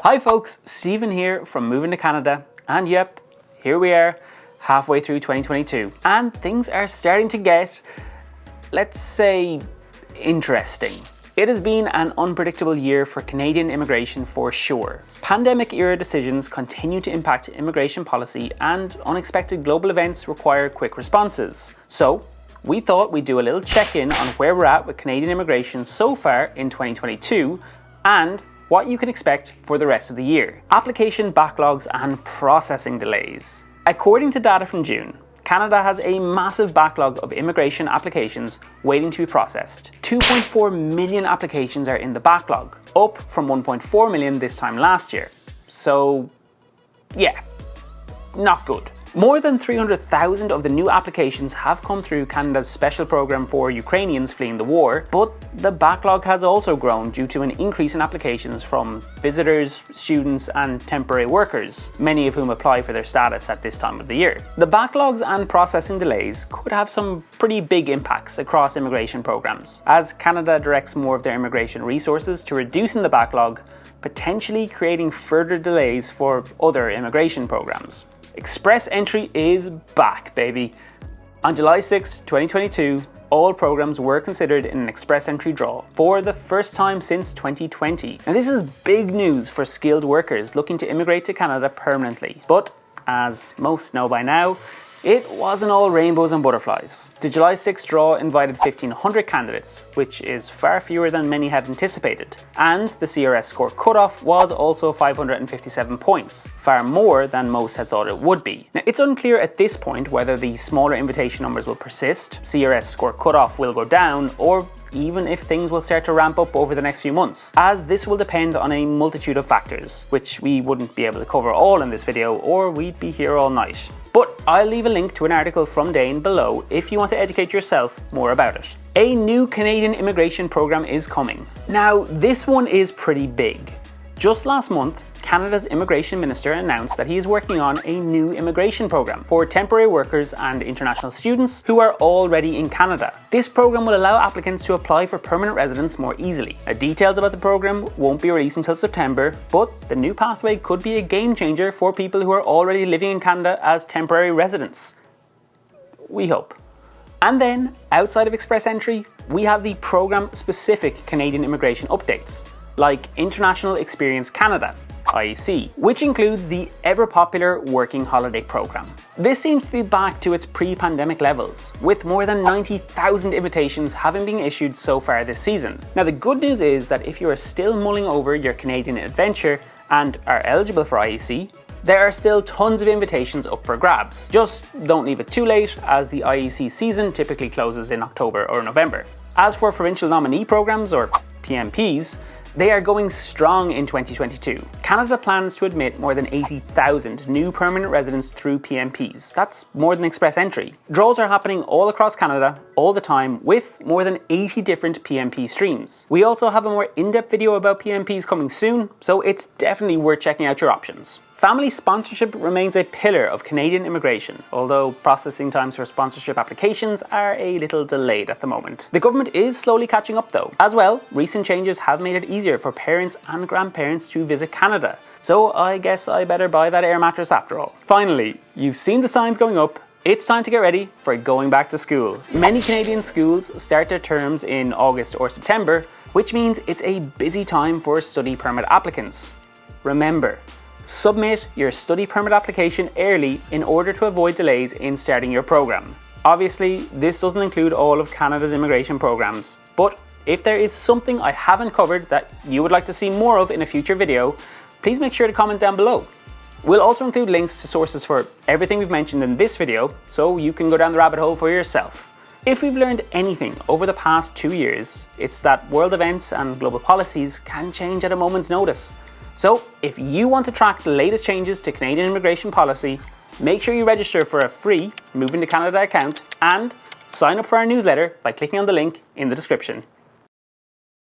Hi folks, Stephen here from Moving to Canada, and yep, here we are, halfway through 2022, and things are starting to get, let's say, interesting. It has been an unpredictable year for Canadian immigration for sure. Pandemic-era decisions continue to impact immigration policy, and unexpected global events require quick responses. So, we thought we'd do a little check-in on where we're at with Canadian immigration so far in 2022, and what you can expect for the rest of the year. Application backlogs and processing delays. According to data from June, Canada has a massive backlog of immigration applications waiting to be processed. 2.4 million applications are in the backlog, up from 1.4 million this time last year. So, yeah, not good. More than 300,000 of the new applications have come through Canada's special program for Ukrainians fleeing the war, but the backlog has also grown due to an increase in applications from visitors, students and temporary workers, many of whom apply for their status at this time of the year. The backlogs and processing delays could have some pretty big impacts across immigration programs, as Canada directs more of their immigration resources to reducing the backlog, potentially creating further delays for other immigration programs. Express entry is back, baby. On July 6, 2022, all programs were considered in an express entry draw for the first time since 2020. Now this is big news for skilled workers looking to immigrate to Canada permanently. But as most know by now, it wasn't all rainbows and butterflies. The July 6 draw invited 1,500 candidates, which is far fewer than many had anticipated. And the CRS score cutoff was also 557 points, far more than most had thought it would be. Now, it's unclear at this point whether the smaller invitation numbers will persist, CRS score cutoff will go down, or even if things will start to ramp up over the next few months, as this will depend on a multitude of factors, which we wouldn't be able to cover all in this video, or we'd be here all night. But I'll leave a link to an article from Dane below if you want to educate yourself more about it. A new Canadian immigration program is coming. Now, this one is pretty big. Just last month, Canada's Immigration Minister announced that he is working on a new immigration program for temporary workers and international students who are already in Canada. This program will allow applicants to apply for permanent residence more easily. Now, details about the program won't be released until September, but the new pathway could be a game changer for people who are already living in Canada as temporary residents. We hope. And then, outside of express entry, we have the program-specific Canadian immigration updates, like International Experience Canada, IEC, which includes the ever-popular Working Holiday Program. This seems to be back to its pre-pandemic levels, with more than 90,000 invitations having been issued so far this season. Now, the good news is that if you are still mulling over your Canadian adventure and are eligible for IEC, there are still tons of invitations up for grabs. Just don't leave it too late, as the IEC season typically closes in October or November. As for provincial nominee programs, or PNPs, they are going strong in 2022. Canada plans to admit more than 80,000 new permanent residents through PNPs. That's more than express entry. Draws are happening all across Canada, all the time, with more than 80 different PNP streams. We also have a more in-depth video about PNPs coming soon, so it's definitely worth checking out your options. Family sponsorship remains a pillar of Canadian immigration, although processing times for sponsorship applications are a little delayed at the moment. The government is slowly catching up though. As well, recent changes have made it easier for parents and grandparents to visit Canada, so I guess I better buy that air mattress after all. Finally, you've seen the signs going up. It's time to get ready for going back to school. Many Canadian schools start their terms in August or September, which means it's a busy time for study permit applicants. Remember, submit your study permit application early in order to avoid delays in starting your program. Obviously, this doesn't include all of Canada's immigration programs, but if there is something I haven't covered that you would like to see more of in a future video, please make sure to comment down below. We'll also include links to sources for everything we've mentioned in this video, so you can go down the rabbit hole for yourself. If we've learned anything over the past 2 years, it's that world events and global policies can change at a moment's notice. So, if you want to track the latest changes to Canadian immigration policy, make sure you register for a free Moving to Canada account and sign up for our newsletter by clicking on the link in the description.